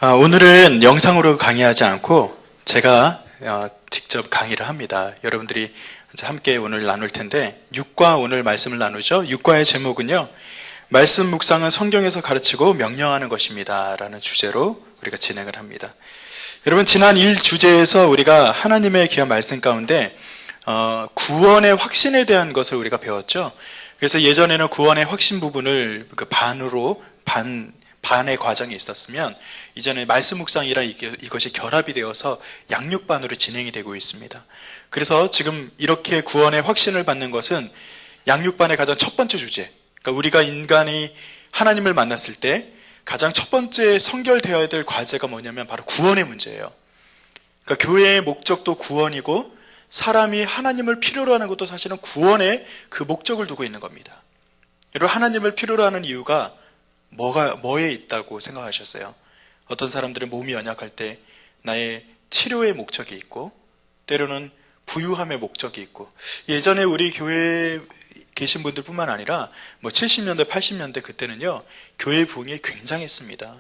오늘은 영상으로 강의하지 않고 제가 직접 강의를 합니다. 여러분들이 이제 함께 오늘 나눌 텐데 6과 오늘 말씀을 나누죠. 6과의 제목은요, 말씀 묵상은 성경에서 가르치고 명령하는 것입니다 라는 주제로 우리가 진행을 합니다. 여러분, 지난 1주제에서 우리가 하나님의 귀한 말씀 가운데 구원의 확신에 대한 것을 우리가 배웠죠. 그래서 예전에는 구원의 확신 부분을 반의 과정이 있었으면 이제는 말씀 묵상이라 이것이 결합이 되어서 양육반으로 진행이 되고 있습니다. 그래서 지금 이렇게 구원의 확신을 받는 것은 양육반의 가장 첫 번째 주제, 그러니까 우리가 인간이 하나님을 만났을 때 가장 첫 번째 성결되어야 될 과제가 뭐냐면 바로 구원의 문제예요. 그러니까 교회의 목적도 구원이고 사람이 하나님을 필요로 하는 것도 사실은 구원의 그 목적을 두고 있는 겁니다. 여러분, 하나님을 필요로 하는 이유가 뭐에 있다고 생각하셨어요? 어떤 사람들은 몸이 연약할 때 나의 치료의 목적이 있고, 때로는 부유함의 목적이 있고, 예전에 우리 교회에 계신 분들 뿐만 아니라 70년대, 80년대 그때는요, 교회 부흥이 굉장했습니다.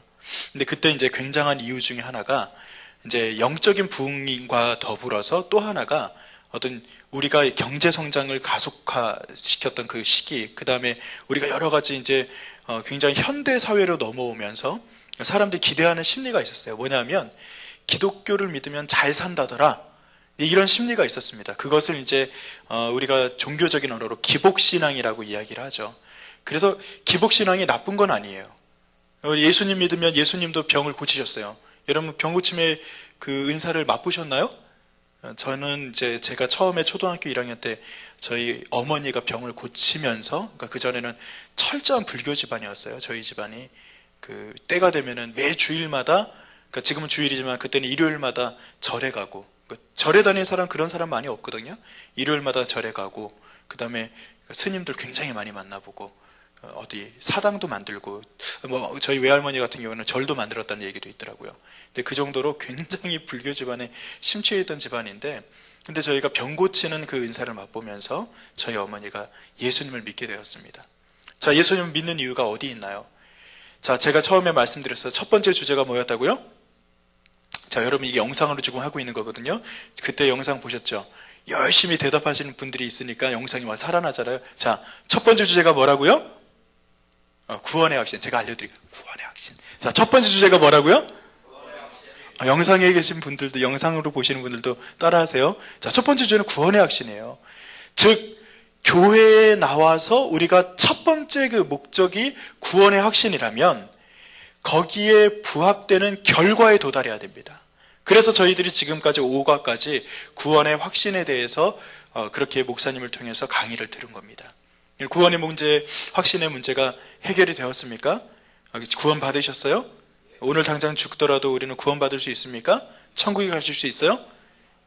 근데 그때 이제 굉장한 이유 중에 하나가 이제 영적인 부흥과 더불어서 또 하나가 어떤 우리가 경제 성장을 가속화시켰던 그 시기, 그 다음에 우리가 여러 가지 이제 굉장히 현대 사회로 넘어오면서 사람들이 기대하는 심리가 있었어요. 뭐냐면 기독교를 믿으면 잘 산다더라, 이런 심리가 있었습니다. 그것을 이제 우리가 종교적인 언어로 기복신앙이라고 이야기를 하죠. 그래서 기복신앙이 나쁜 건 아니에요. 예수님 믿으면 예수님도 병을 고치셨어요. 여러분, 병 고침의 그 은사를 맛보셨나요? 저는 이제 제가 처음에 초등학교 1학년 때 저희 어머니가 병을 고치면서, 그러니까 그전에는 철저한 불교 집안이었어요. 저희 집안이 그 때가 되면은 매 주일마다, 그러니까 지금은 주일이지만 그때는 일요일마다 절에 가고, 절에 다니는 사람, 그런 사람 많이 없거든요. 일요일마다 절에 가고, 그 다음에 스님들 굉장히 많이 만나보고, 어디 사당도 만들고, 저희 외할머니 같은 경우는 절도 만들었다는 얘기도 있더라고요. 근데 그 정도로 굉장히 불교 집안에 심취해 있던 집안인데, 근데 저희가 병 고치는 그 은사를 맛보면서 저희 어머니가 예수님을 믿게 되었습니다. 자, 예수님을 믿는 이유가 어디 있나요? 자, 제가 처음에 말씀드렸어요. 첫 번째 주제가 뭐였다고요? 자, 여러분, 이게 영상으로 지금 하고 있는 거거든요. 그때 영상 보셨죠? 열심히 대답하시는 분들이 있으니까 영상이 막 살아나잖아요. 자, 첫 번째 주제가 뭐라고요? 구원의 확신. 제가 알려드릴게요. 구원의 확신. 자, 첫 번째 주제가 뭐라고요? 영상에 계신 분들도, 영상으로 보시는 분들도 따라하세요. 자, 첫 번째 주제는 구원의 확신이에요. 즉, 교회에 나와서 우리가 첫 번째 그 목적이 구원의 확신이라면 거기에 부합되는 결과에 도달해야 됩니다. 그래서 저희들이 지금까지 5과까지 구원의 확신에 대해서 그렇게 목사님을 통해서 강의를 들은 겁니다. 구원의 문제, 확신의 문제가 해결이 되었습니까? 구원 받으셨어요? 오늘 당장 죽더라도 우리는 구원 받을 수 있습니까? 천국에 가실 수 있어요?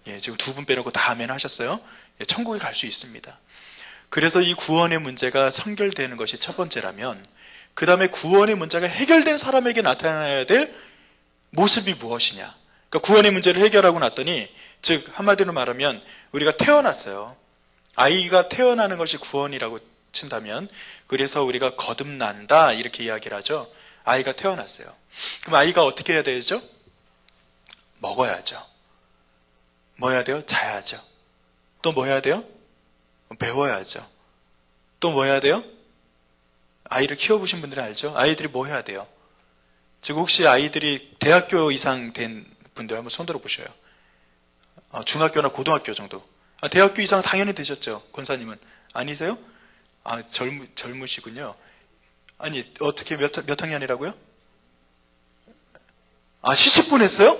예, 지금 2분 빼놓고 다 아멘 하셨어요? 예, 천국에 갈 수 있습니다. 그래서 이 구원의 문제가 선결되는 것이 첫 번째라면, 그 다음에 구원의 문제가 해결된 사람에게 나타나야 될 모습이 무엇이냐? 그러니까 구원의 문제를 해결하고 났더니, 즉 한마디로 말하면 우리가 태어났어요. 아이가 태어나는 것이 구원이라고 친다면, 그래서 우리가 거듭난다 이렇게 이야기를 하죠. 아이가 태어났어요. 그럼 아이가 어떻게 해야 되죠? 먹어야죠. 뭐 해야 돼요? 자야죠. 또 뭐 해야 돼요? 배워야죠. 또 뭐 해야 돼요? 아이를 키워보신 분들이 알죠? 아이들이 뭐 해야 돼요? 즉, 혹시 아이들이 대학교 이상 된 분들 한번 손 들어보셔요. 중학교나 고등학교 정도. 대학교 이상 당연히 되셨죠? 권사님은 아니세요? 젊으시군요. 아니, 어떻게 몇 학년이라고요? 시집분 했어요?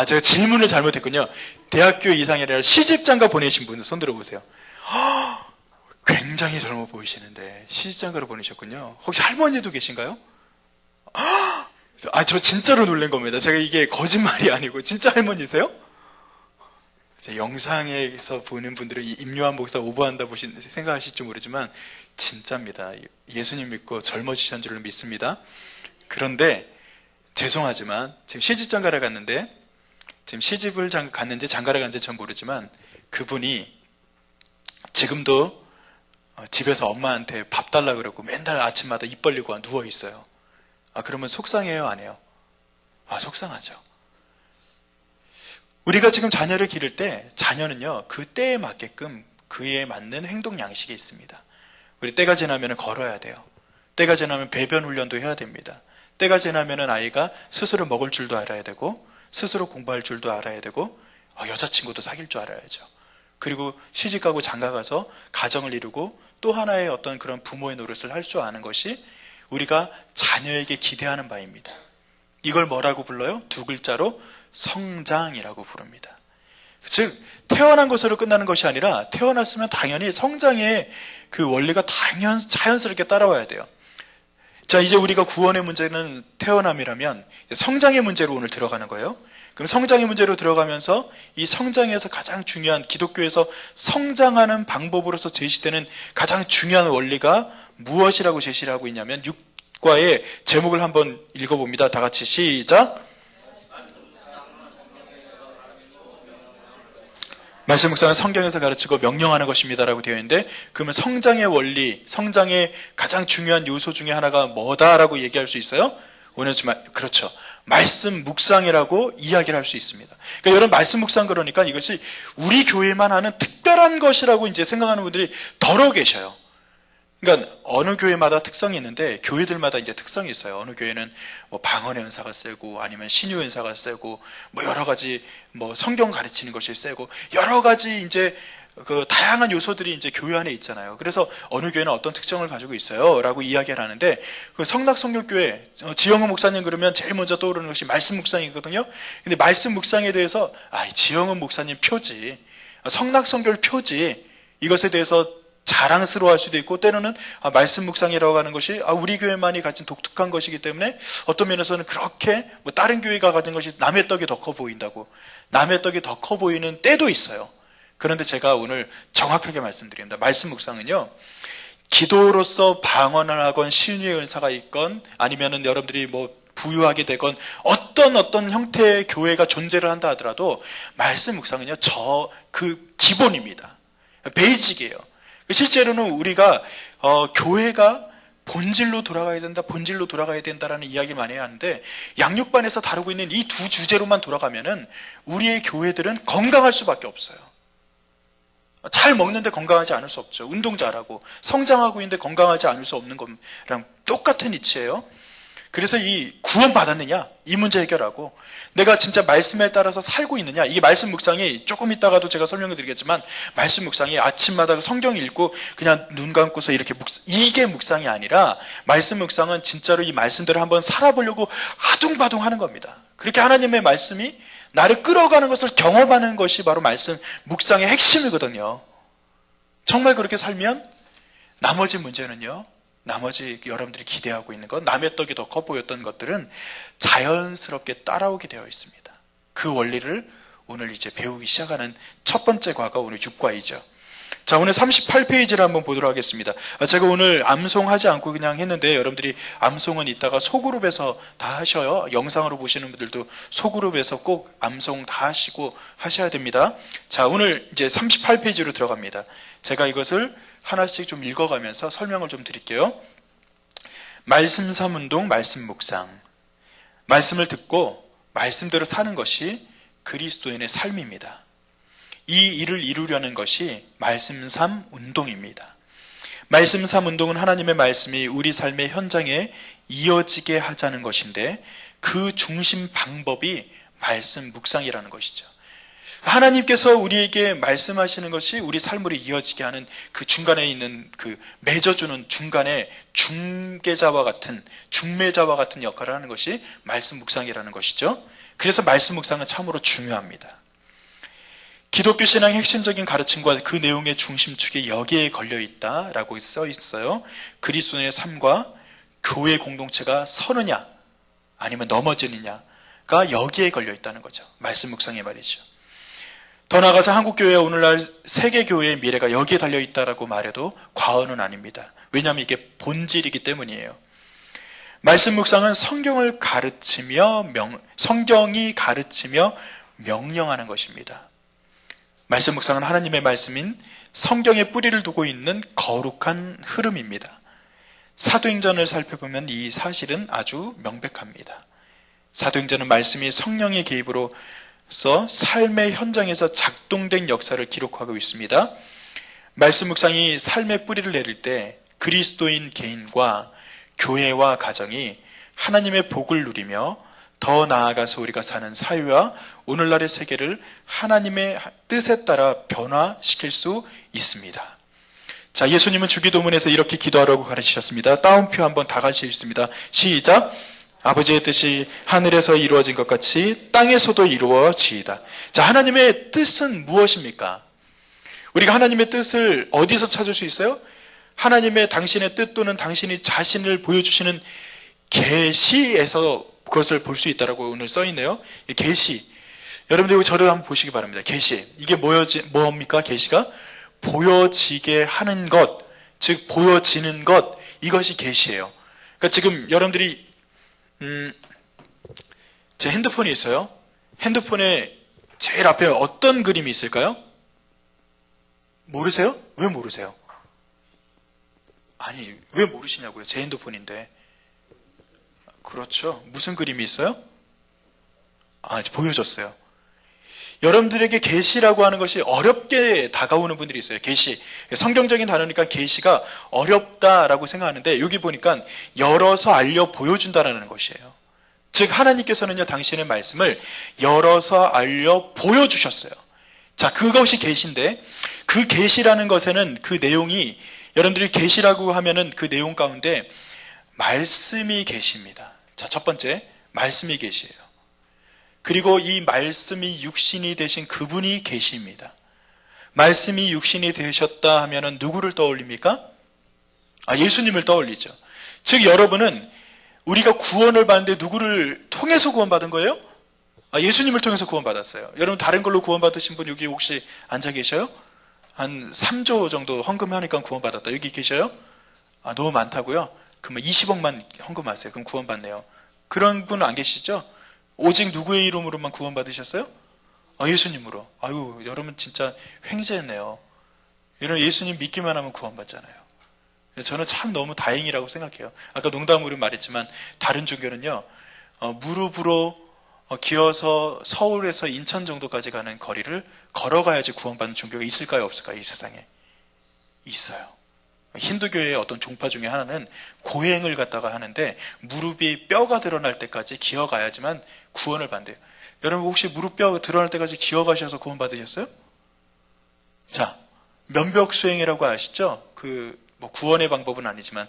제가 질문을 잘못했군요. 대학교 이상이 아니라 시집장가 보내신 분들 손 들어보세요. 굉장히 젊어 보이시는데 시집장가로 보내셨군요. 혹시 할머니도 계신가요? 저 진짜로 놀란 겁니다. 제가 이게 거짓말이 아니고 진짜 할머니세요? 영상에서 보는 분들은 임요한 목사 오버한다 생각하실지 모르지만 진짜입니다. 예수님 믿고 젊어지신 줄을 믿습니다. 그런데 죄송하지만 지금 시집장가를 갔는데, 지금 시집을 갔는지 장가를 갔는지 전 모르지만 그분이 지금도 집에서 엄마한테 밥 달라 그러고 맨날 아침마다 입 벌리고 누워 있어요. 그러면 속상해요, 안 해요? 속상하죠. 우리가 지금 자녀를 기를 때 자녀는요, 그 때에 맞게끔 그에 맞는 행동 양식이 있습니다. 우리 때가 지나면 걸어야 돼요. 때가 지나면 배변 훈련도 해야 됩니다. 때가 지나면 아이가 스스로 먹을 줄도 알아야 되고 스스로 공부할 줄도 알아야 되고 여자친구도 사귈 줄 알아야죠. 그리고 시집가고 장가가서 가정을 이루고 또 하나의 어떤 그런 부모의 노릇을 할 줄 아는 것이 우리가 자녀에게 기대하는 바입니다. 이걸 뭐라고 불러요? 두 글자로 성장이라고 부릅니다. 즉 태어난 것으로 끝나는 것이 아니라 태어났으면 당연히 성장의 그 원리가 자연스럽게 따라와야 돼요. 자, 이제 우리가 구원의 문제는 태어남이라면 성장의 문제로 오늘 들어가는 거예요. 그럼 성장의 문제로 들어가면서 이 성장에서 가장 중요한, 기독교에서 성장하는 방법으로서 제시되는 가장 중요한 원리가 무엇이라고 제시를 하고 있냐면 6과의 제목을 한번 읽어봅니다. 다 같이 시작. 말씀 묵상은 성경에서 가르치고 명령하는 것입니다 라고 되어 있는데, 그러면 성장의 원리, 성장의 가장 중요한 요소 중에 하나가 뭐다라고 얘기할 수 있어요? 오늘 좀 그렇죠. 말씀 묵상이라고 이야기를 할 수 있습니다. 그러니까 여러분, 말씀 묵상 그러니까 이것이 우리 교회만 하는 특별한 것이라고 이제 생각하는 분들이 더러 계셔요. 그러니까 어느 교회마다 특성이 있는데 교회들마다 이제 특성이 있어요. 어느 교회는 뭐 방언의 은사가 세고 아니면 신유의 은사가 세고 뭐 여러 가지 뭐 성경 가르치는 것이 세고 여러 가지 이제 그 다양한 요소들이 이제 교회 안에 있잖아요. 그래서 어느 교회는 어떤 특성을 가지고 있어요라고 이야기를 하는데, 그 성락성결교회 지영은 목사님 그러면 제일 먼저 떠오르는 것이 말씀 묵상이거든요. 근데 말씀 묵상에 대해서 지영은 목사님 표지, 성락성결 표지, 이것에 대해서 자랑스러워할 수도 있고, 때로는 말씀 묵상이라고 하는 것이 우리 교회만이 가진 독특한 것이기 때문에 어떤 면에서는 그렇게 뭐 다른 교회가 가진 것이 남의 떡이 더 커 보인다고, 남의 떡이 더 커 보이는 때도 있어요. 그런데 제가 오늘 정확하게 말씀드립니다. 말씀 묵상은요, 기도로서 방언을 하건 신유의 은사가 있건 아니면은 여러분들이 뭐 부유하게 되건 어떤 형태의 교회가 존재를 한다 하더라도 말씀 묵상은요, 그 기본입니다. 베이직이에요. 실제로는 우리가 교회가 본질로 돌아가야 된다라는 이야기를 많이 해야 하는데, 양육반에서 다루고 있는 이 두 주제로만 돌아가면은 우리의 교회들은 건강할 수밖에 없어요. 잘 먹는데 건강하지 않을 수 없죠. 운동 잘하고 성장하고 있는데 건강하지 않을 수 없는 거랑 똑같은 이치예요. 그래서 이 구원 받았느냐, 이 문제 해결하고 내가 진짜 말씀에 따라서 살고 있느냐, 이게 말씀 묵상이 조금 있다가도 제가 설명을 드리겠지만, 말씀 묵상이 아침마다 성경 읽고 그냥 눈 감고서 이렇게 이게 묵상이 아니라, 말씀 묵상은 진짜로 이 말씀대로 한번 살아보려고 아둥바둥 하는 겁니다. 그렇게 하나님의 말씀이 나를 끌어가는 것을 경험하는 것이 바로 말씀 묵상의 핵심이거든요. 정말 그렇게 살면 나머지 문제는요, 나머지 여러분들이 기대하고 있는 것, 남의 떡이 더 커 보였던 것들은 자연스럽게 따라오게 되어 있습니다. 그 원리를 오늘 이제 배우기 시작하는 첫 번째 과가 오늘 6과이죠. 자, 오늘 38페이지를 한번 보도록 하겠습니다. 제가 오늘 암송하지 않고 그냥 했는데, 여러분들이 암송은 이따가 소그룹에서 다 하셔요. 영상으로 보시는 분들도 소그룹에서 꼭 암송 다 하시고 하셔야 됩니다. 자, 오늘 이제 38페이지로 들어갑니다. 제가 이것을 하나씩 좀 읽어가면서 설명을 좀 드릴게요. 말씀 삼운동, 말씀 묵상. 말씀을 듣고 말씀대로 사는 것이 그리스도인의 삶입니다. 이 일을 이루려는 것이 말씀 삼 운동입니다. 말씀 삼 운동은 하나님의 말씀이 우리 삶의 현장에 이어지게 하자는 것인데, 그 중심 방법이 말씀 묵상이라는 것이죠. 하나님께서 우리에게 말씀하시는 것이 우리 삶으로 이어지게 하는 그 중간에 있는 그 맺어주는 중간에 중개자와 같은, 중매자와 같은 역할을 하는 것이 말씀 묵상이라는 것이죠. 그래서 말씀 묵상은 참으로 중요합니다. 기독교 신앙의 핵심적인 가르침과 그 내용의 중심축이 여기에 걸려있다라고 써 있어요. 그리스도인의 삶과 교회 공동체가 서느냐 아니면 넘어지느냐가 여기에 걸려있다는 거죠. 말씀 묵상의 말이죠. 더 나아가서 한국교회, 오늘날 세계교회의 미래가 여기에 달려있다라고 말해도 과언은 아닙니다. 왜냐하면 이게 본질이기 때문이에요. 말씀 묵상은 성경이 가르치며 명령하는 것입니다. 말씀 묵상은 하나님의 말씀인 성경에 뿌리를 두고 있는 거룩한 흐름입니다. 사도행전을 살펴보면 이 사실은 아주 명백합니다. 사도행전은 말씀이 성령의 개입으로서 삶의 현장에서 작동된 역사를 기록하고 있습니다. 말씀 묵상이 삶의 뿌리를 내릴 때 그리스도인 개인과 교회와 가정이 하나님의 복을 누리며 더 나아가서 우리가 사는 사회와 오늘날의 세계를 하나님의 뜻에 따라 변화시킬 수 있습니다. 자, 예수님은 주기도문에서 이렇게 기도하라고 가르치셨습니다. 따옴표 한번 다 같이 읽습니다. 시작. 아버지의 뜻이 하늘에서 이루어진 것 같이 땅에서도 이루어지이다. 자, 하나님의 뜻은 무엇입니까? 우리가 하나님의 뜻을 어디서 찾을 수 있어요? 하나님의 당신의 뜻 또는 당신이 자신을 보여주시는 계시에서 그것을 볼 수 있다라고 오늘 써있네요. 계시. 여러분들 저를 한번 보시기 바랍니다. 계시. 이게 뭡니까? 계시가? 보여지게 하는 것, 즉 보여지는 것, 이것이 계시예요. 그러니까 지금 여러분들이 제 핸드폰이 있어요. 핸드폰에 제일 앞에 어떤 그림이 있을까요? 모르세요? 왜 모르세요? 아니, 왜 모르시냐고요? 제 핸드폰인데. 그렇죠. 무슨 그림이 있어요? 보여줬어요. 여러분들에게 계시라고 하는 것이 어렵게 다가오는 분들이 있어요. 계시. 성경적인 단어니까 계시가 어렵다라고 생각하는데 여기 보니까 열어서 알려 보여준다라는 것이에요. 즉 하나님께서는요, 당신의 말씀을 열어서 알려 보여주셨어요. 자, 그것이 계시인데 그 계시라는 것에는 그 내용이, 여러분들이 계시라고 하면은 그 내용 가운데 말씀이 계시입니다. 자, 첫 번째, 말씀이 계시예요. 그리고 이 말씀이 육신이 되신 그분이 계시입니다. 말씀이 육신이 되셨다 하면은 누구를 떠올립니까? 예수님을 떠올리죠. 즉 여러분은 우리가 구원을 받는데 누구를 통해서 구원받은 거예요? 예수님을 통해서 구원받았어요. 여러분 다른 걸로 구원받으신 분 여기 혹시 앉아 계셔요? 한 3조 정도 헌금하니까 구원받았다. 여기 계셔요? 너무 많다고요? 그러면 20억만 헌금하세요. 그럼 구원받네요. 그런 분 안 계시죠? 오직 누구의 이름으로만 구원받으셨어요? 예수님으로. 여러분 진짜 횡재했네요. 여러분 예수님 믿기만 하면 구원받잖아요. 저는 참 너무 다행이라고 생각해요. 아까 농담으로 말했지만 다른 종교는요, 무릎으로 기어서 서울에서 인천 정도까지 가는 거리를 걸어가야지 구원받는 종교가 있을까요? 없을까요? 이 세상에. 있어요. 힌두교의 어떤 종파 중에 하나는 고행을 갖다가 하는데 무릎이 뼈가 드러날 때까지 기어가야지만 구원을 받는대요. 여러분 혹시 무릎뼈가 드러날 때까지 기어가셔서 구원 받으셨어요? 자, 면벽수행이라고 아시죠? 구원의 방법은 아니지만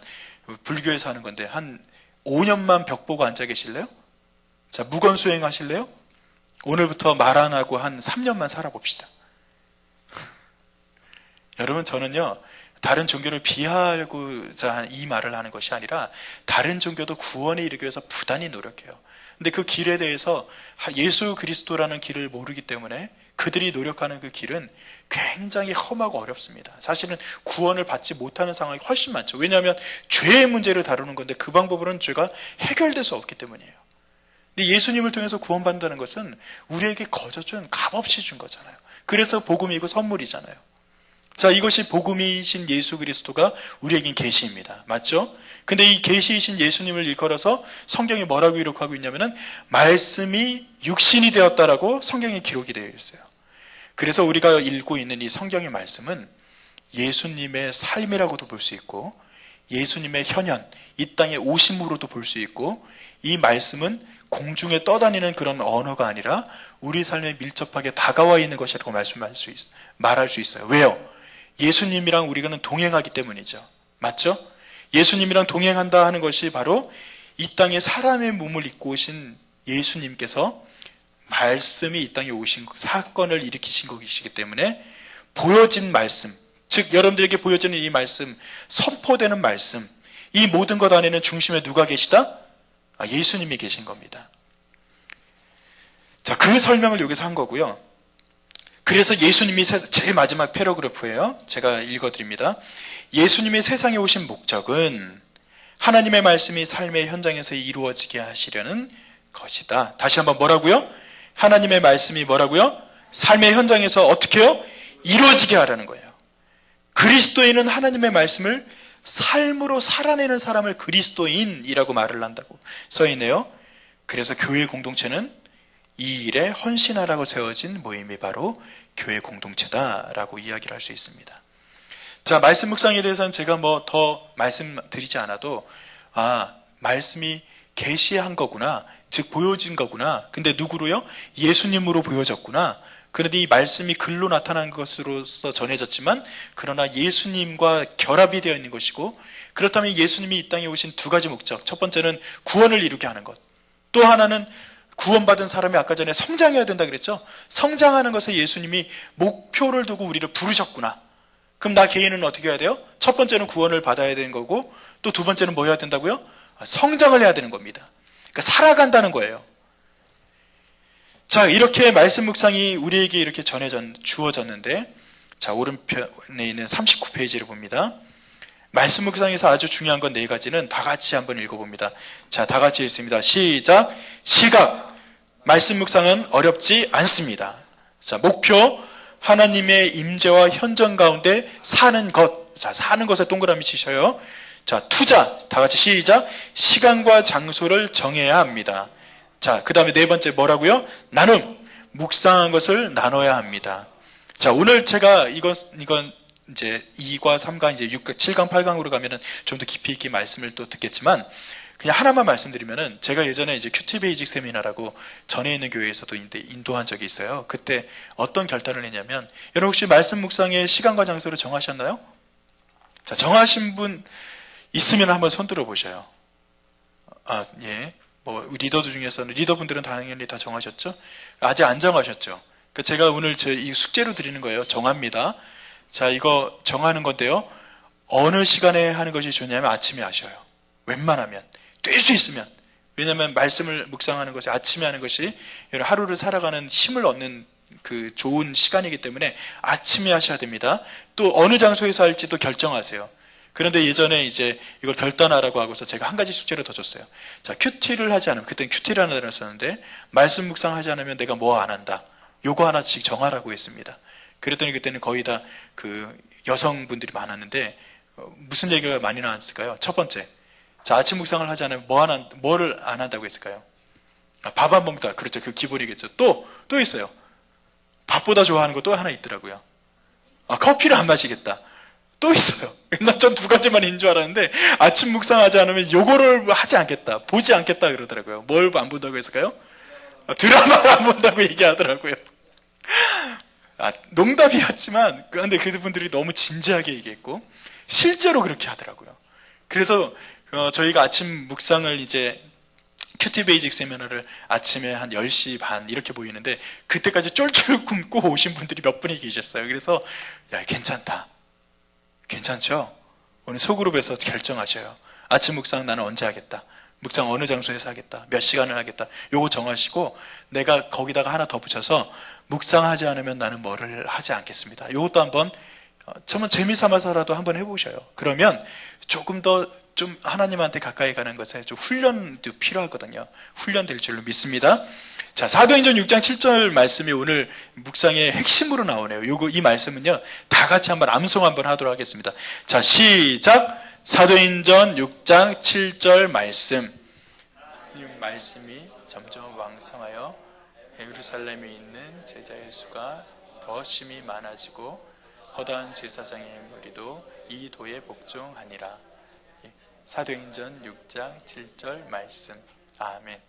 불교에서 하는 건데 한 5년만 벽 보고 앉아 계실래요? 자, 무건수행 하실래요? 오늘부터 말 안 하고 한 3년만 살아봅시다. 여러분 저는요, 다른 종교를 비하고자 이 말을 하는 것이 아니라 다른 종교도 구원에 이르기 위해서 부단히 노력해요. 근데 그 길에 대해서 예수 그리스도라는 길을 모르기 때문에 그들이 노력하는 그 길은 굉장히 험하고 어렵습니다. 사실은 구원을 받지 못하는 상황이 훨씬 많죠. 왜냐하면 죄의 문제를 다루는 건데 그 방법으로는 죄가 해결될 수 없기 때문이에요. 근데 예수님을 통해서 구원받는다는 것은 우리에게 거저 준, 값없이 준 거잖아요. 그래서 복음이고 선물이잖아요. 자, 이것이 복음이신 예수 그리스도가 우리에겐 계시입니다. 맞죠? 근데 이 계시이신 예수님을 일컬어서 성경이 뭐라고 기록하고 있냐면은 말씀이 육신이 되었다라고 성경에 기록이 되어 있어요. 그래서 우리가 읽고 있는 이 성경의 말씀은 예수님의 삶이라고도 볼 수 있고 예수님의 현현, 이 땅에 오심으로도 볼 수 있고 이 말씀은 공중에 떠다니는 그런 언어가 아니라 우리 삶에 밀접하게 다가와 있는 것이라고 말할 수 있어요. 왜요? 예수님이랑 우리는 동행하기 때문이죠. 맞죠? 예수님이랑 동행한다 하는 것이 바로 이 땅에 사람의 몸을 입고 오신 예수님께서 말씀이 이 땅에 오신 사건을 일으키신 것이기 때문에 보여진 말씀, 즉 여러분들에게 보여지는 이 말씀, 선포되는 말씀, 이 모든 것 안에는 중심에 누가 계시다? 예수님이 계신 겁니다. 자, 그 설명을 여기서 한 거고요. 그래서 예수님이 제일 마지막 패러그래프예요. 제가 읽어드립니다. 예수님이 세상에 오신 목적은 하나님의 말씀이 삶의 현장에서 이루어지게 하시려는 것이다. 다시 한번 뭐라고요? 하나님의 말씀이 뭐라고요? 삶의 현장에서 어떻게 해요? 이루어지게 하라는 거예요. 그리스도인은 하나님의 말씀을 삶으로 살아내는 사람을 그리스도인이라고 말을 한다고 써있네요. 그래서 교회 공동체는 이 일에 헌신하라고 세워진 모임이 바로 교회 공동체다라고 이야기를 할 수 있습니다. 자, 말씀 묵상에 대해서는 제가 뭐 더 말씀드리지 않아도 말씀이 계시한 거구나, 즉 보여진 거구나. 근데 누구로요? 예수님으로 보여졌구나. 그런데 이 말씀이 글로 나타난 것으로서 전해졌지만 그러나 예수님과 결합이 되어 있는 것이고, 그렇다면 예수님이 이 땅에 오신 두 가지 목적, 첫 번째는 구원을 이루게 하는 것, 또 하나는 구원받은 사람이 아까 전에 성장해야 된다 그랬죠. 성장하는 것에 예수님이 목표를 두고 우리를 부르셨구나. 그럼 나 개인은 어떻게 해야 돼요? 첫 번째는 구원을 받아야 되는 거고, 또 두 번째는 뭐 해야 된다고요? 성장을 해야 되는 겁니다. 그러니까 살아간다는 거예요. 자, 이렇게 말씀 묵상이 우리에게 이렇게 주어졌는데, 자, 오른편에 있는 39페이지를 봅니다. 말씀 묵상에서 아주 중요한 건 네 가지는 다 같이 한번 읽어봅니다. 자, 다 같이 읽습니다. 시작. 시각. 말씀 묵상은 어렵지 않습니다. 자, 목표. 하나님의 임재와 현존 가운데 사는 것. 자, 사는 것에 동그라미 치셔요. 자, 투자. 다 같이 시작. 시간과 장소를 정해야 합니다. 자, 그 다음에 네 번째 뭐라고요? 나눔. 묵상한 것을 나눠야 합니다. 자, 오늘 제가 이건 이제 2과 3강, 이제 6강, 7강, 8강으로 가면은 좀 더 깊이 있게 말씀을 또 듣겠지만, 그냥 하나만 말씀드리면은, 제가 예전에 이제 큐티 베이직 세미나라고 전에 있는 교회에서도 인도한 적이 있어요. 그때 어떤 결단을 했냐면, 여러분 혹시 말씀 묵상의 시간과 장소를 정하셨나요? 자, 정하신 분 있으면 한번 손 들어 보셔요. 예. 뭐 리더들 중에서는, 리더분들은 당연히 다 정하셨죠? 아직 안 정하셨죠? 그러니까 제가 오늘 이 숙제로 드리는 거예요. 정합니다. 자, 이거 정하는 건데요. 어느 시간에 하는 것이 좋냐면 아침에 하셔요. 웬만하면. 될 수 있으면. 왜냐하면 말씀을 묵상하는 것이, 아침에 하는 것이 하루를 살아가는 힘을 얻는 그 좋은 시간이기 때문에 아침에 하셔야 됩니다. 또 어느 장소에서 할지도 결정하세요. 그런데 예전에 이제 이걸 결단하라고 하고서 제가 한 가지 숙제를 더 줬어요. 자, 큐티를 하지 않으면, 그때는 큐티를 하나 들었었는데, 말씀 묵상하지 않으면 내가 뭐 안 한다. 요거 하나씩 정하라고 했습니다. 그랬더니 그때는 거의 다 그 여성분들이 많았는데, 무슨 얘기가 많이 나왔을까요? 첫 번째. 자, 아침 묵상을 하지 않으면 뭐를 안 한다고 했을까요? 밥 안 먹다. 그렇죠. 그 기본이겠죠. 또 있어요. 밥보다 좋아하는 거 또 하나 있더라고요. 커피를 안 마시겠다. 또 있어요. 난 전 두 가지만 있는 줄 알았는데, 아침 묵상하지 않으면 요거를 하지 않겠다. 보지 않겠다 그러더라고요. 뭘 안 본다고 했을까요? 드라마를 안 본다고 얘기하더라고요. 농담이었지만, 그런데 그분들이 너무 진지하게 얘기했고, 실제로 그렇게 하더라고요. 그래서 저희가 아침 묵상을 이제 큐티 베이직 세미나를 아침에 한 10시 반 이렇게 보이는데, 그때까지 쫄쫄 굶고 오신 분들이 몇 분이 계셨어요. 그래서 야, 괜찮다. 괜찮죠? 오늘 소그룹에서 결정하셔요. 아침 묵상 나는 언제 하겠다. 묵상 어느 장소에서 하겠다. 몇 시간을 하겠다. 요거 정하시고, 내가 거기다가 하나 더 붙여서 묵상하지 않으면 나는 뭐를 하지 않겠습니다. 요것도 한번 정말 재미삼아서라도 한번 해보셔요. 그러면 조금 더 좀 하나님한테 가까이 가는 것에 좀 훈련도 필요하거든요. 훈련될 줄로 믿습니다. 자, 사도행전 6장 7절 말씀이 오늘 묵상의 핵심으로 나오네요. 이 말씀은요, 다 같이 한번 암송 한번 하도록 하겠습니다. 자, 시작. 사도행전 6장 7절 말씀. 말씀이 점점 왕성하여 예루살렘에 있는 제자의 수가 더 심히 많아지고 허다한 제사장의 무리도 이 도에 복종하니라. 사도행전 6장 7절 말씀. 아멘.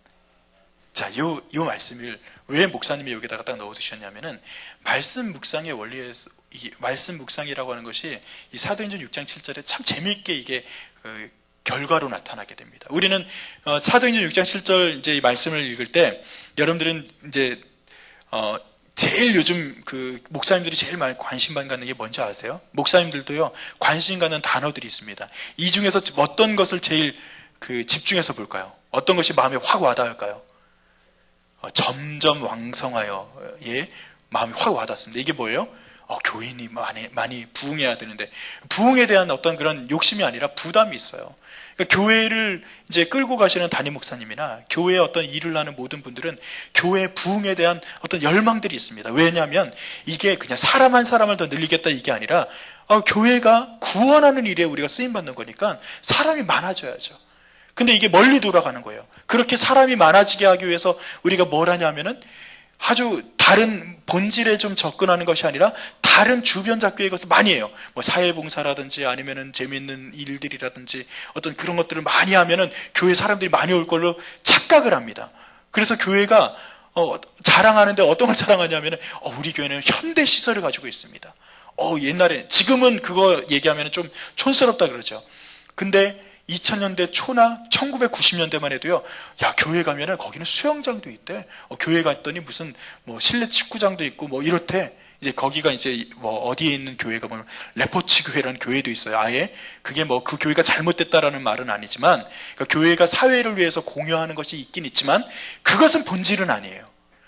자, 요 말씀을 왜 목사님이 여기다가 딱 넣어두셨냐면은, 말씀 묵상의 원리에서, 이 말씀 묵상이라고 하는 것이 이 사도행전 6장 7절에 참 재미있게 이게 결과로 나타나게 됩니다. 우리는 사도행전 6장 7절 이제 이 말씀을 읽을 때, 여러분들은 이제 제일 요즘 그 목사님들이 제일 많이 관심 갖는 게 뭔지 아세요? 목사님들도요, 관심 갖는 단어들이 있습니다. 이 중에서 어떤 것을 제일 집중해서 볼까요? 어떤 것이 마음에 확 와닿을까요? 점점 왕성하여, 예, 마음이 확 와닿습니다. 이게 뭐예요? 교인이 많이 부흥해야 되는데, 부흥에 대한 어떤 그런 욕심이 아니라 부담이 있어요. 그러니까 교회를 이제 끌고 가시는 담임 목사님이나 교회에 어떤 일을 하는 모든 분들은 교회 부흥에 대한 어떤 열망들이 있습니다. 왜냐하면 이게 그냥 사람 한 사람을 더 늘리겠다 이게 아니라, 교회가 구원하는 일에 우리가 쓰임받는 거니까 사람이 많아져야죠. 근데 이게 멀리 돌아가는 거예요. 그렇게 사람이 많아지게 하기 위해서 우리가 뭘 하냐면은 아주 다른 본질에 좀 접근하는 것이 아니라 다른 주변 작교의 것을 많이 해요. 뭐 사회봉사라든지 아니면은 재미있는 일들이라든지 어떤 그런 것들을 많이 하면은 교회 사람들이 많이 올 걸로 착각을 합니다. 그래서 교회가 자랑하는데 어떤 걸 자랑하냐면은 우리 교회는 현대 시설을 가지고 있습니다. 옛날에 지금은 그거 얘기하면 좀 촌스럽다 그러죠. 근데 2000년대 초나 1990년대만 해도요, 교회 가면은 거기는 수영장도 있대. 교회 갔더니 무슨 뭐 실내 축구장도 있고 뭐 이렇대. 이제 거기가 이제 뭐 어디에 있는 교회가 보면 레포츠 교회라는 교회도 있어요. 아예 그게 뭐 그 교회가 잘못됐다라는 말은 아니지만, 그러니까 교회가 사회를 위해서 공유하는 것이 있긴 있지만 그것은 본질은 아니에요.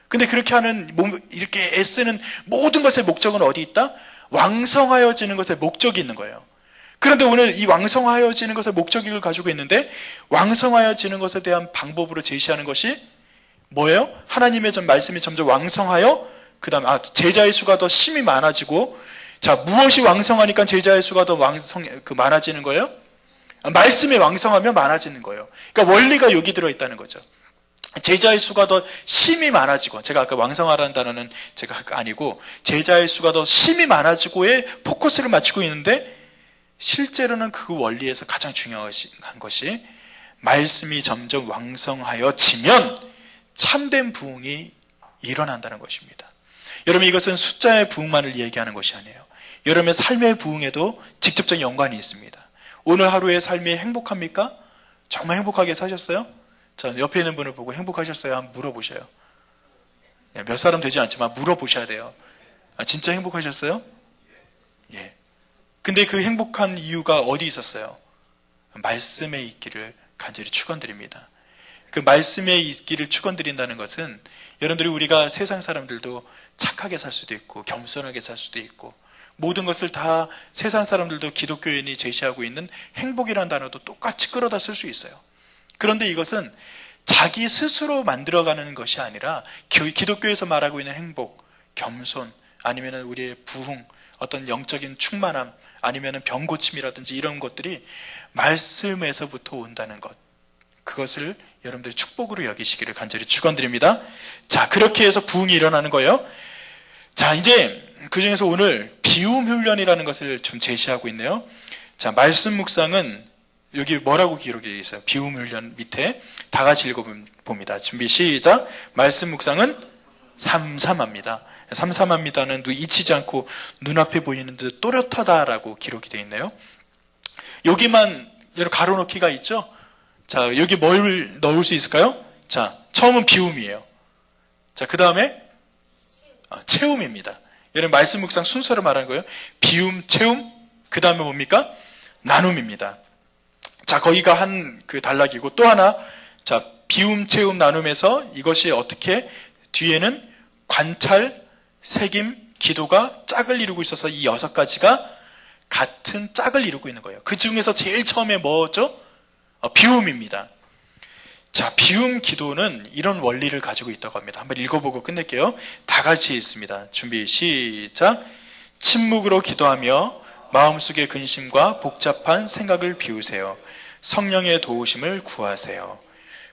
근데 그렇게 하는 이렇게 애쓰는 모든 것의 목적은 어디 있다? 왕성하여지는 것의 목적이 있는 거예요. 그런데 오늘 이 왕성하여지는 것의 목적을 가지고 있는데, 왕성하여지는 것에 대한 방법으로 제시하는 것이 뭐예요? 하나님의 말씀이 점점 왕성하여, 그 다음에 제자의 수가 더 심히 많아지고, 자, 무엇이 왕성하니까 제자의 수가 더 많아지는 거예요? 말씀이 왕성하면 많아지는 거예요. 그러니까 원리가 여기 들어있다는 거죠. 제자의 수가 더 심히 많아지고, 제가 아까 왕성하라는 단어는 제가 아니고 제자의 수가 더 심히 많아지고에 포커스를 맞추고 있는데, 실제로는 그 원리에서 가장 중요한 것이 말씀이 점점 왕성하여지면 참된 부흥이 일어난다는 것입니다. 여러분, 이것은 숫자의 부흥만을 얘기하는 것이 아니에요. 여러분의 삶의 부흥에도 직접적인 연관이 있습니다. 오늘 하루의 삶이 행복합니까? 정말 행복하게 사셨어요? 자, 옆에 있는 분을 보고 행복하셨어요? 한번 물어보셔요. 몇 사람 되지 않지만 물어보셔야 돼요. 진짜 행복하셨어요? 예. 근데 그 행복한 이유가 어디 있었어요? 말씀에 있기를 간절히 축원드립니다. 그 말씀에 있기를 축원드린다는 것은, 여러분들이 우리가 세상 사람들도 착하게 살 수도 있고 겸손하게 살 수도 있고, 모든 것을 다 세상 사람들도 기독교인이 제시하고 있는 행복이라는 단어도 똑같이 끌어다 쓸 수 있어요. 그런데 이것은 자기 스스로 만들어가는 것이 아니라 기독교에서 말하고 있는 행복, 겸손, 아니면 우리의 부흥, 어떤 영적인 충만함, 아니면 병고침이라든지 이런 것들이 말씀에서부터 온다는 것, 그것을 여러분들이 축복으로 여기시기를 간절히 축원드립니다. 자, 그렇게 해서 부흥이 일어나는 거예요. 자, 이제 그 중에서 오늘 비움 훈련이라는 것을 좀 제시하고 있네요. 자, 말씀 묵상은 여기 뭐라고 기록이 되어 있어요? 비움 훈련 밑에 다 같이 읽어봅니다. 준비 시작. 말씀 묵상은 삼삼합니다. 삼삼합니다는 잊히지 않고 눈앞에 보이는 듯 또렷하다라고 기록이 되어 있네요. 여기만 여러분 가로넣기가 있죠? 자, 여기 뭘 넣을 수 있을까요? 자, 처음은 비움이에요. 자, 그 다음에 채움입니다. 여러분 말씀 묵상 순서를 말하는 거예요. 비움, 채움, 그 다음에 뭡니까? 나눔입니다. 자, 거기가 한 그 단락이고, 또 하나, 자, 비움, 채움, 나눔에서 이것이 어떻게 뒤에는 관찰, 책임, 기도가 짝을 이루고 있어서 이 6가지가 같은 짝을 이루고 있는 거예요. 그 중에서 제일 처음에 뭐죠? 비움입니다. 자, 비움 기도는 이런 원리를 가지고 있다고 합니다. 한번 읽어보고 끝낼게요. 다 같이 읽습니다. 준비 시작. 침묵으로 기도하며 마음속의 근심과 복잡한 생각을 비우세요. 성령의 도우심을 구하세요.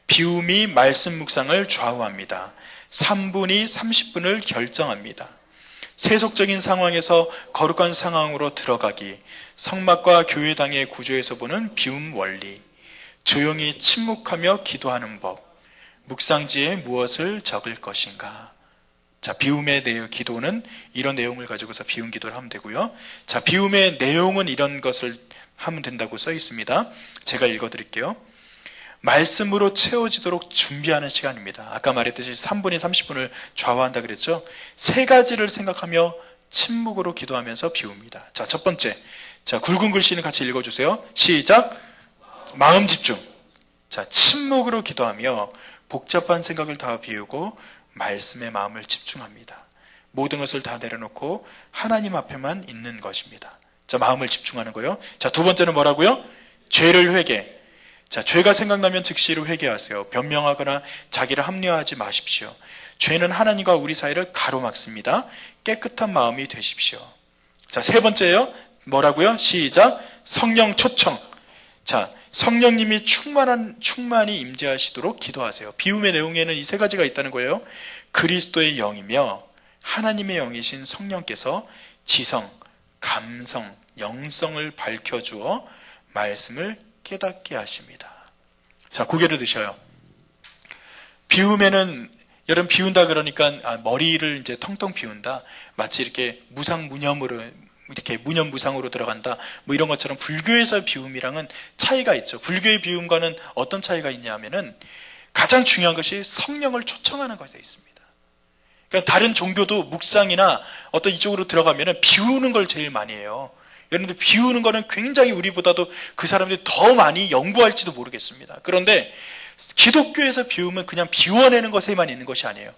비움이 말씀 묵상을 좌우합니다. 3분이 30분을 결정합니다. 세속적인 상황에서 거룩한 상황으로 들어가기, 성막과 교회당의 구조에서 보는 비움 원리, 조용히 침묵하며 기도하는 법, 묵상지에 무엇을 적을 것인가. 자, 비움의 기도는 이런 내용을 가지고서 비움 기도를 하면 되고요. 자, 비움의 내용은 이런 것을 하면 된다고 써 있습니다. 제가 읽어드릴게요. 말씀으로 채워지도록 준비하는 시간입니다. 아까 말했듯이 3분이 30분을 좌우한다 그랬죠? 3가지를 생각하며 침묵으로 기도하면서 비웁니다. 자, 첫 번째. 자, 굵은 글씨는 같이 읽어주세요. 시작. 마음 집중. 자, 침묵으로 기도하며 복잡한 생각을 다 비우고 말씀에 마음을 집중합니다. 모든 것을 다 내려놓고 하나님 앞에만 있는 것입니다. 자, 마음을 집중하는 거예요. 자, 두 번째는 뭐라고요? 죄를 회개. 자, 죄가 생각나면 즉시로 회개하세요. 변명하거나 자기를 합리화하지 마십시오. 죄는 하나님과 우리 사이를 가로막습니다. 깨끗한 마음이 되십시오. 자, 세 번째요. 뭐라고요? 시작. 성령 초청. 자, 성령님이 충만히 임재하시도록 기도하세요. 비움의 내용에는 이 세 가지가 있다는 거예요. 그리스도의 영이며 하나님의 영이신 성령께서 지성, 감성, 영성을 밝혀주어 말씀을 깨닫게 하십니다. 자, 고개를 드셔요. 비움에는 여러분 비운다 그러니까 머리를 이제 텅텅 비운다. 마치 이렇게 무상무념으로 이렇게 무념무상으로 들어간다. 뭐 이런 것처럼 불교에서 비움이랑은 차이가 있죠. 불교의 비움과는 어떤 차이가 있냐면은 가장 중요한 것이 성령을 초청하는 것에 있습니다. 그러니까 다른 종교도 묵상이나 어떤 이쪽으로 들어가면은 비우는 걸 제일 많이 해요. 여러분들 비우는 거는 굉장히 우리보다도 그 사람들이 더 많이 연구할지도 모르겠습니다. 그런데 기독교에서 비우면 그냥 비워내는 것에만 있는 것이 아니에요.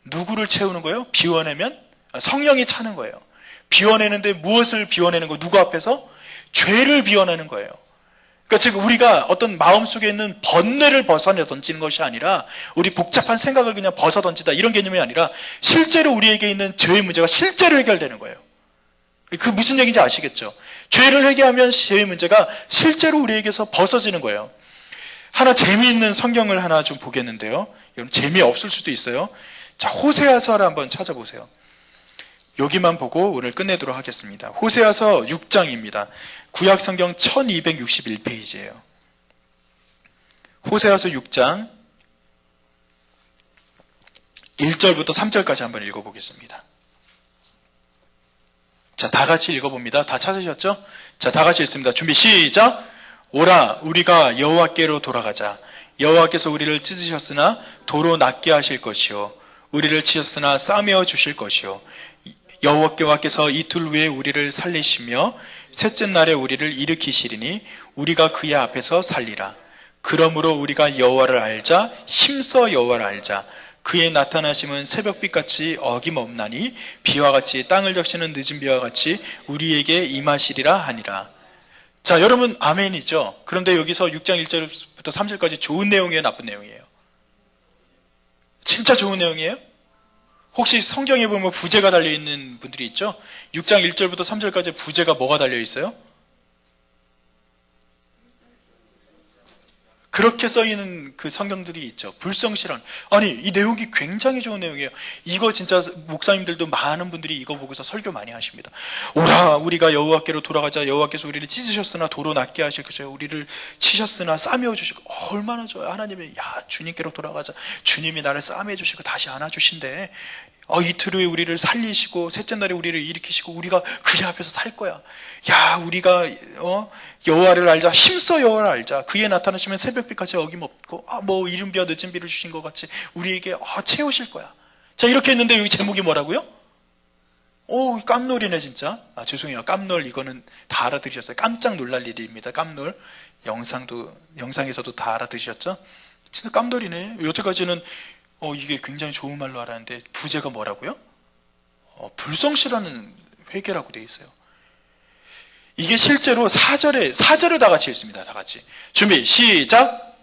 누구를 채우는 거예요? 비워내면 성령이 차는 거예요. 비워내는데 무엇을 비워내는 거예요? 누구 앞에서? 죄를 비워내는 거예요. 그러니까 즉 우리가 어떤 마음속에 있는 번뇌를 벗어내 던지는 것이 아니라 우리 복잡한 생각을 그냥 벗어 던지다 이런 개념이 아니라 실제로 우리에게 있는 죄의 문제가 실제로 해결되는 거예요. 그 무슨 얘기인지 아시겠죠? 죄를 회개하면 죄의 문제가 실제로 우리에게서 벗어지는 거예요. 하나 재미있는 성경을 하나 좀 보겠는데요. 여러분 재미없을 수도 있어요. 자, 호세아서를 한번 찾아보세요. 여기만 보고 오늘 끝내도록 하겠습니다. 호세아서 6장입니다. 구약성경 1261페이지예요. 호세아서 6장 1절부터 3절까지 한번 읽어보겠습니다. 자, 다 같이 읽어봅니다. 다 찾으셨죠? 자, 다 같이 읽습니다. 준비 시작! 오라, 우리가 여호와께로 돌아가자. 여호와께서 우리를 찢으셨으나 도로 낫게 하실 것이요 우리를 치셨으나 싸매어 주실 것이요 여호와께서 이틀 후에 우리를 살리시며 셋째 날에 우리를 일으키시리니 우리가 그의 앞에서 살리라. 그러므로 우리가 여호와를 알자. 힘써 여호와를 알자. 그의 나타나심은 새벽빛같이 어김없나니 비와 같이 땅을 적시는 늦은 비와 같이 우리에게 임하시리라 하니라. 자, 여러분 아멘이죠? 그런데 여기서 6장 1절부터 3절까지 좋은 내용이에요? 나쁜 내용이에요? 진짜 좋은 내용이에요? 혹시 성경에 보면 부제가 달려있는 분들이 있죠? 6장 1절부터 3절까지 부제가 뭐가 달려있어요? 그렇게 써있는 그 성경들이 있죠. 불성실한. 아니, 이 내용이 굉장히 좋은 내용이에요. 이거 진짜 목사님들도 많은 분들이 이거 보고서 설교 많이 하십니다. 오라, 우리가 여호와께로 돌아가자. 여호와께서 우리를 찢으셨으나 도로 낫게 하실 것이요 우리를 치셨으나 싸매어 주시고. 얼마나 좋아요. 하나님이 야, 주님께로 돌아가자. 주님이 나를 싸매어 주시고 다시 안아주신대. 이틀 후에 우리를 살리시고 셋째 날에 우리를 일으키시고 우리가 그의 앞에서 살 거야. 야, 우리가 여호와를 알자. 힘써 여호와를 알자. 그의 나타나시면 새벽빛까지 어김없고 뭐 이른 비와 늦은 비를 주신 것 같이 우리에게 채우실 거야. 자, 이렇게 했는데 여기 제목이 뭐라고요? 깜놀이네 진짜. 죄송해요. 깜놀 이거는 다 알아들으셨어요. 깜짝 놀랄 일입니다. 깜놀. 영상에서도 다 알아들으셨죠? 진짜 깜놀이네. 여태까지는 이게 굉장히 좋은 말로 알았는데 부제가 뭐라고요? 불성실하는 회개라고 되어 있어요. 이게 실제로 4절에 다 같이 읽습니다. 다 같이. 준비 시작!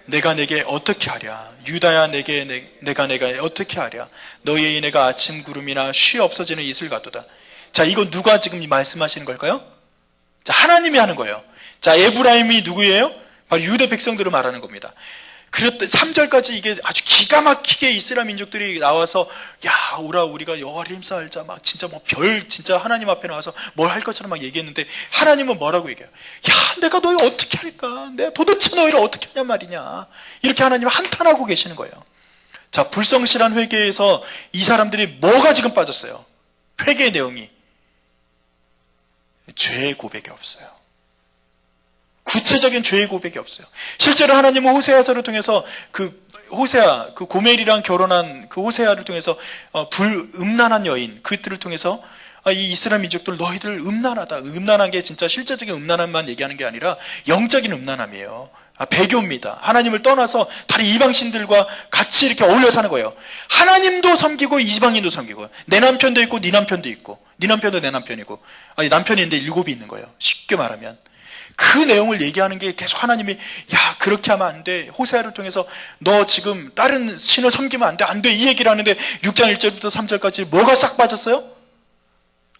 내가 내게 어떻게 하랴? 유다야 내가 어떻게 하랴? 너의 인애가 아침 구름이나 쉬 없어지는 이슬 같도다. 자, 이거 누가 지금 말씀하시는 걸까요? 자, 하나님이 하는 거예요. 자, 에브라임이 누구예요? 바로 유대 백성들을 말하는 겁니다. 그랬더니 3절까지 이게 아주 기가 막히게 이스라엘 민족들이 나와서 야, 오라 우리가 여호와를 힘써 알자. 막 진짜 진짜 하나님 앞에 나와서 뭘 할 것처럼 막 얘기했는데 하나님은 뭐라고 얘기해요? 야, 내가 너희 어떻게 할까? 내가 도대체 너희를 어떻게 하냐 말이냐. 이렇게 하나님은 한탄하고 계시는 거예요. 자, 불성실한 회개에서 이 사람들이 뭐가 지금 빠졌어요? 회개의 내용이 죄의 고백이 없어요. 구체적인 죄의 고백이 없어요. 실제로 하나님은 호세아서를 통해서 그 고멜이랑 결혼한 그 호세아를 통해서 음란한 여인 그들을 통해서 이 이스라엘 민족들 너희들 음란하다. 음란한 게 진짜 실제적인 음란함만 얘기하는 게 아니라 영적인 음란함이에요. 배교입니다. 하나님을 떠나서 다른 이방신들과 같이 이렇게 어울려 사는 거예요. 하나님도 섬기고 이방인도 섬기고 내 남편도 있고 네 남편도 있고 네 남편도 내 남편이고 남편이 있는데 7이 있는 거예요. 쉽게 말하면. 그 내용을 얘기하는 게 계속 하나님이 야, 그렇게 하면 안 돼. 호세아를 통해서 너 지금 다른 신을 섬기면 안 돼. 안 돼. 이 얘기를 하는데 6장 1절부터 3절까지 뭐가 싹 빠졌어요?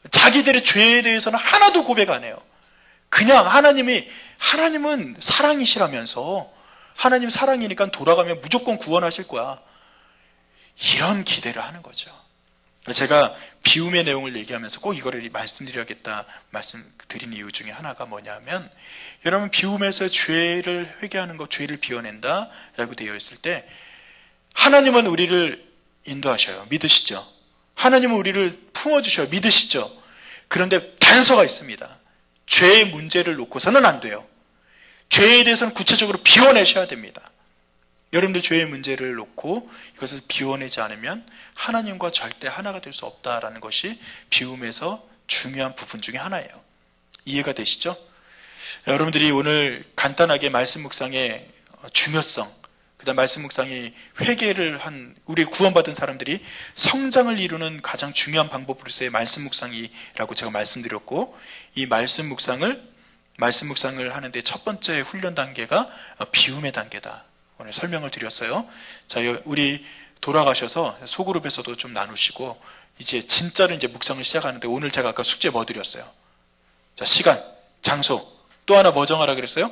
자기들의 죄에 대해서는 하나도 고백 안 해요. 그냥 하나님은 사랑이시라면서, 하나님 사랑이니까 돌아가면 무조건 구원하실 거야. 이런 기대를 하는 거죠. 제가 비움의 내용을 얘기하면서 꼭 이거를 말씀드려야겠다 말씀드린 이유 중에 하나가 뭐냐면, 여러분 비움에서 죄를 회개하는 것, 죄를 비워낸다 라고 되어 있을 때 하나님은 우리를 인도하셔요. 믿으시죠? 하나님은 우리를 품어주셔요. 믿으시죠? 그런데 단서가 있습니다. 죄의 문제를 놓고서는 안 돼요. 죄에 대해서는 구체적으로 비워내셔야 됩니다. 여러분들 죄의 문제를 놓고 이것을 비워내지 않으면 하나님과 절대 하나가 될 수 없다라는 것이 비움에서 중요한 부분 중에 하나예요. 이해가 되시죠? 여러분들이 오늘 간단하게 말씀 묵상의 중요성, 그다음 말씀 묵상이 회개를 한 우리 구원받은 사람들이 성장을 이루는 가장 중요한 방법으로서의 말씀 묵상이라고 제가 말씀드렸고, 이 말씀 묵상을 하는데 첫 번째 훈련 단계가 비움의 단계다. 오늘 설명을 드렸어요. 자, 우리 돌아가셔서 소그룹에서도 좀 나누시고 이제 진짜로 이제 묵상을 시작하는데, 오늘 제가 아까 숙제 뭐 드렸어요? 자, 시간, 장소, 또 하나 뭐 정하라 그랬어요?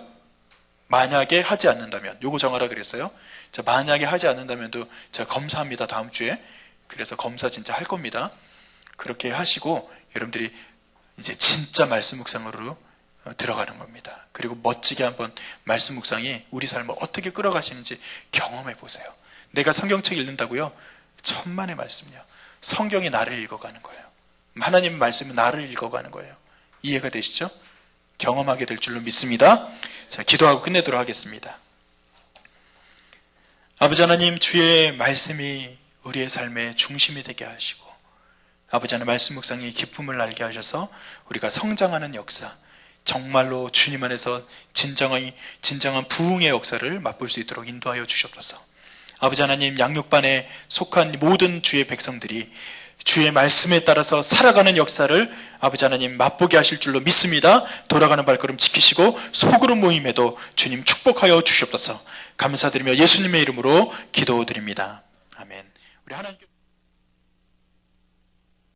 만약에 하지 않는다면, 요거 정하라 그랬어요. 자, 만약에 하지 않는다면도 제가 검사합니다, 다음 주에. 그래서 검사 진짜 할 겁니다. 그렇게 하시고 여러분들이 이제 진짜 말씀 묵상으로 들어가는 겁니다. 그리고 멋지게 한번 말씀 묵상이 우리 삶을 어떻게 끌어가시는지 경험해 보세요. 내가 성경책 읽는다고요? 천만의 말씀이요. 성경이 나를 읽어가는 거예요. 하나님 말씀은 나를 읽어가는 거예요. 이해가 되시죠? 경험하게 될 줄로 믿습니다. 자, 기도하고 끝내도록 하겠습니다. 아버지 하나님, 주의 말씀이 우리의 삶의 중심이 되게 하시고, 아버지 하나님 말씀 묵상이 기쁨을 알게 하셔서 우리가 성장하는 역사, 정말로 주님 안에서 진정한 부흥의 역사를 맛볼 수 있도록 인도하여 주시옵소서. 아버지 하나님, 양육반에 속한 모든 주의 백성들이 주의 말씀에 따라서 살아가는 역사를 아버지 하나님 맛보게 하실 줄로 믿습니다. 돌아가는 발걸음 지키시고 소그룹 모임에도 주님 축복하여 주시옵소서. 감사드리며 예수님의 이름으로 기도드립니다. 아멘. 우리 하나님께